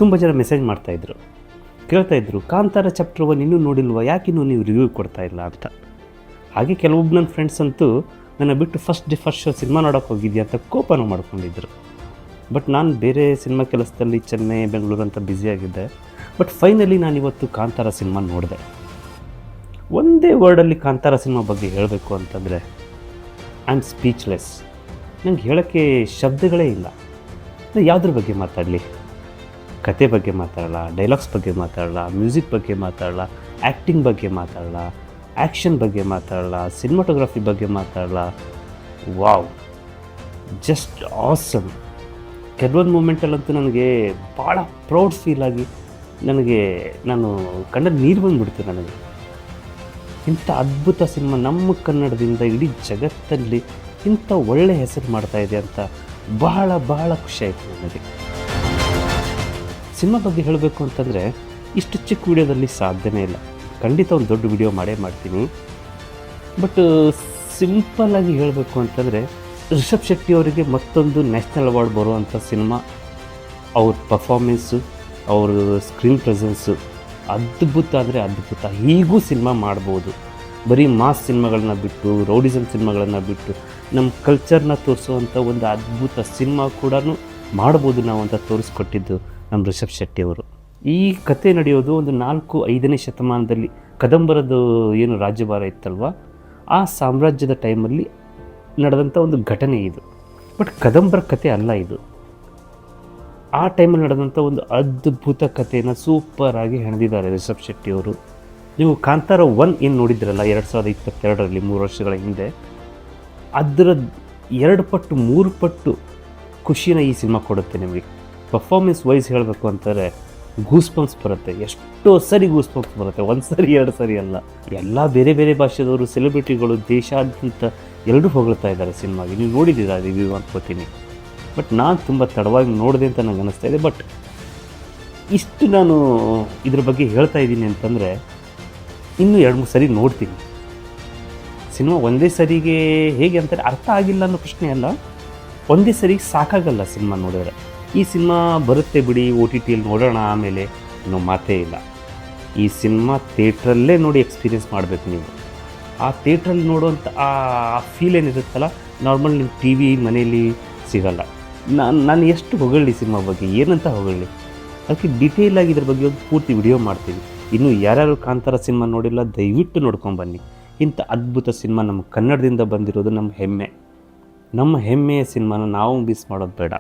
ತುಂಬ ಜನ ಮೆಸೇಜ್ ಮಾಡ್ತಾಯಿದ್ರು, ಕೇಳ್ತಾಯಿದ್ರು, ಕಾಂತಾರ ಚಾಪ್ಟರ್ 1 ಇನ್ನೂ ನೋಡಿಲ್ವ, ಯಾಕಿನ್ನೂ ನೀವು ರಿವ್ಯೂ ಕೊಡ್ತಾ ಇಲ್ಲ ಅಂತ. ಹಾಗೆ ಕೆಲವೊಬ್ಬ ನನ್ನ ಫ್ರೆಂಡ್ಸ್ ಅಂತೂ ನನ್ನ ಬಿಟ್ಟು ಫಸ್ಟ್ ಶೋ ಸಿನಿಮಾ ನೋಡೋಕೆ ಹೋಗಿದ್ಯಾ ಅಂತ ಕೋಪನೂ ಮಾಡ್ಕೊಂಡಿದ್ರು. ಬಟ್ ನಾನು ಬೇರೆ ಸಿನಿಮಾ ಕೆಲಸದಲ್ಲಿ ಚೆನ್ನೈ ಬೆಂಗಳೂರು ಅಂತ ಬ್ಯುಸಿಯಾಗಿದ್ದೆ. ಬಟ್ ಫೈನಲಿ ನಾನಿವತ್ತು ಕಾಂತಾರ ಸಿನಿಮಾ ನೋಡಿದೆ. ಒಂದೇ ವರ್ಡಲ್ಲಿ ಕಾಂತಾರ ಸಿನಿಮಾ ಬಗ್ಗೆ ಹೇಳಬೇಕು ಅಂತಂದರೆ ಐ ಆಮ್ ಸ್ಪೀಚ್ಲೆಸ್. ನಂಗೆ ಹೇಳೋಕ್ಕೆ ಶಬ್ದಗಳೇ ಇಲ್ಲ. ನಾನು ಯಾವುದ್ರ ಬಗ್ಗೆ ಮಾತಾಡಲಿ? ಕತೆ ಬಗ್ಗೆ ಮಾತಾಡಲ್ಲ, ಡೈಲಾಗ್ಸ್ ಬಗ್ಗೆ ಮಾತಾಡಲ್ಲ, ಮ್ಯೂಸಿಕ್ ಬಗ್ಗೆ ಮಾತಾಡಲ್ಲ, ಆ್ಯಕ್ಟಿಂಗ್ ಬಗ್ಗೆ ಮಾತಾಡಲ್ಲ, ಆ್ಯಕ್ಷನ್ ಬಗ್ಗೆ ಮಾತಾಡಲ್ಲ, ಸಿನಿಮಾಟೋಗ್ರಫಿ ಬಗ್ಗೆ ಮಾತಾಡಲ್ಲ. Wow, just awesome. ಕೆಲವೊಂದು ಮೂಮೆಂಟಲ್ಲಂತೂ ನನಗೆ ಭಾಳ ಪ್ರೌಡ್ ಫೀಲ್ ಆಗಿ ನಾನು ಕಣ್ಣಲ್ಲಿ ನೀರು ಬಂದುಬಿಡ್ತು. ನನಗೆ ಇಂಥ ಅದ್ಭುತ ಸಿನಿಮಾ ನಮ್ಮ ಕನ್ನಡದಿಂದ ಇಡೀ ಜಗತ್ತಲ್ಲಿ ಇಂಥ ಒಳ್ಳೆಯ ಹೆಸರು ಮಾಡ್ತಾಯಿದೆ ಅಂತ ಬಹಳ ಬಹಳ ಖುಷಿಯಾಯಿತು ನನಗೆ. ಸಿನಿಮಾ ಬಗ್ಗೆ ಹೇಳಬೇಕು ಅಂತಂದರೆ ಇಷ್ಟು ಚಿಕ್ಕ ವಿಡಿಯೋದಲ್ಲಿ ಸಾಧ್ಯನೇ ಇಲ್ಲ. ಖಂಡಿತ ಒಂದು ದೊಡ್ಡ ವಿಡಿಯೋ ಮಾಡೇ ಮಾಡ್ತೀನಿ. ಬಟ್ ಸಿಂಪಲ್ಲಾಗಿ ಹೇಳಬೇಕು ಅಂತಂದರೆ ರಿಷಬ್ ಶೆಟ್ಟಿ ಅವರಿಗೆ ಮತ್ತೊಂದು ನ್ಯಾಷನಲ್ ಅವಾರ್ಡ್ ಬರುವಂಥ ಸಿನಿಮಾ. ಅವ್ರ ಪರ್ಫಾರ್ಮೆನ್ಸು, ಅವ್ರ ಸ್ಕ್ರೀನ್ ಪ್ರೆಸೆನ್ಸು ಅದ್ಭುತ ಅಂದರೆ ಅದ್ಭುತ. ಹೀಗೂ ಸಿನಿಮಾ ಮಾಡ್ಬೋದು. ಬರೀ ಮಾಸ್ ಸಿನಿಮಾಗಳನ್ನ ಬಿಟ್ಟು, ರೌಡಿಸಮ್ ಸಿನಿಮಾಗಳನ್ನು ಬಿಟ್ಟು ನಮ್ಮ ಕಲ್ಚರ್ನ ತೋರಿಸುವಂಥ ಒಂದು ಅದ್ಭುತ ಸಿನಿಮಾ ಕೂಡ ಮಾಡ್ಬೋದು ನಾವು ಅಂತ ತೋರಿಸ್ಕೊಟ್ಟಿದ್ದು ನಮ್ಮ ರಿಷಬ್ ಶೆಟ್ಟಿಯವರು. ಈ ಕತೆ ನಡೆಯೋದು ಒಂದು 4-5ನೇ ಶತಮಾನದಲ್ಲಿ ಕದಂಬರದ್ದು ಏನು ರಾಜ್ಯಭಾರ ಇತ್ತಲ್ವ, ಆ ಸಾಮ್ರಾಜ್ಯದ ಟೈಮಲ್ಲಿ ನಡೆದಂಥ ಒಂದು ಘಟನೆ ಇದು. ಬಟ್ ಕದಂಬರ ಕತೆ ಅಲ್ಲ ಇದು. ಆ ಟೈಮಲ್ಲಿ ನಡೆದಂಥ ಒಂದು ಅದ್ಭುತ ಕಥೆಯನ್ನು ಸೂಪರಾಗಿ ಹೆಣೆದಿದ್ದಾರೆ ರಿಷಬ್ ಶೆಟ್ಟಿಯವರು. ನೀವು ಕಾಂತಾರ 1 ಏನು ನೋಡಿದ್ರಲ್ಲ 2022ರಲ್ಲಿ 3 ವರ್ಷಗಳ ಹಿಂದೆ, ಅದರ 2 ಪಟ್ಟು 3 ಪಟ್ಟು ಖುಷಿನ ಈ ಸಿನಿಮಾ ಕೊಡುತ್ತೆ ನಿಮಗೆ. ಪರ್ಫಾರ್ಮೆನ್ಸ್ ವೈಸ್ ಹೇಳಬೇಕು ಅಂತಾರೆ ಗೂಸ್ ಬಂಪ್ಸ್ ಬರುತ್ತೆ. ಎಷ್ಟೋ ಸರಿ ಗೂಸ್ ಬಂಪ್ಸ್ ಬರುತ್ತೆ, 1 ಸರಿ 2 ಸರಿ ಅಲ್ಲ. ಎಲ್ಲ ಬೇರೆ ಬೇರೆ ಭಾಷೆದವರು, ಸೆಲೆಬ್ರಿಟಿಗಳು, ದೇಶಾದ್ಯಂತ ಎಲ್ಲರೂ ಹೊಗಳ್ತಾ ಇದ್ದಾರೆ ಸಿನಿಮಾಗೆ. ನೀವು ನೋಡಿದ್ದೀರಾ ರಿವ್ಯೂ ಅನ್ಕೋತೀನಿ. ಬಟ್ ನಾನು ತುಂಬ ತಡವಾಗಿ ನೋಡಿದೆ ಅಂತ ನನಗೆ ಅನ್ನಿಸ್ತಾ ಇದೆ. ಬಟ್ ಇಷ್ಟು ನಾನು ಇದ್ರ ಬಗ್ಗೆ ಹೇಳ್ತಾ ಇದ್ದೀನಿ ಅಂತಂದರೆ ಇನ್ನೂ 2-3 ಸರಿ ನೋಡ್ತೀನಿ ಸಿನಿಮಾ. ಒಂದೇ ಸರಿಗೆ ಹೇಗೆ ಅಂತಾರೆ ಅರ್ಥ ಆಗಿಲ್ಲ ಅನ್ನೋ ಪ್ರಶ್ನೆ ಅಲ್ಲ, ಒಂದೇ ಸರಿಗೆ ಸಾಕಾಗಲ್ಲ ಸಿನಿಮಾ ನೋಡಿದ್ರೆ. ಈ ಸಿನಿಮಾ ಬರುತ್ತೆ ಬಿಡಿ, OTTಯಲ್ಲಿ ನೋಡೋಣ ಆಮೇಲೆ ಅನ್ನೋ ಮಾತೇ ಇಲ್ಲ. ಈ ಸಿನಿಮಾ ಥಿಯೇಟ್ರಲ್ಲೇ ನೋಡಿ ಎಕ್ಸ್ಪೀರಿಯೆನ್ಸ್ ಮಾಡಬೇಕು ನೀವು. ಆ ಥಿಯೇಟ್ರಲ್ಲಿ ನೋಡುವಂಥ ಆ ಫೀಲ್ ಏನಿರುತ್ತಲ್ಲ, ನಾರ್ಮಲ್ ನಿಮ್ಮ ಟಿ ವಿ ಮನೆಯಲ್ಲಿ ಸಿಗಲ್ಲ. ನಾನು ಎಷ್ಟು ಹೊಗಳಿ ಸಿನಿಮಾ ಬಗ್ಗೆ, ಏನಂತ ಹೊಗಳಿ, ಅದಕ್ಕೆ ಡೀಟೇಲಾಗಿ ಇದ್ರ ಬಗ್ಗೆ ಒಂದು ಪೂರ್ತಿ ವಿಡಿಯೋ ಮಾಡ್ತೀನಿ. ಇನ್ನು ಯಾರ್ಯಾರು ಕಾಂತಾರ ಸಿನಿಮಾ ನೋಡಿಲ್ಲ ದಯವಿಟ್ಟು ನೋಡ್ಕೊಂಬನ್ನಿ. ಇಂಥ ಅದ್ಭುತ ಸಿನಿಮಾ ನಮ್ಮ ಕನ್ನಡದಿಂದ ಬಂದಿರೋದು ನಮ್ಮ ಹೆಮ್ಮೆ. ನಮ್ಮ ಹೆಮ್ಮೆಯ ಸಿನಿಮಾನ ನಾವು ಮಿಸ್ ಮಾಡೋದು ಬೇಡ.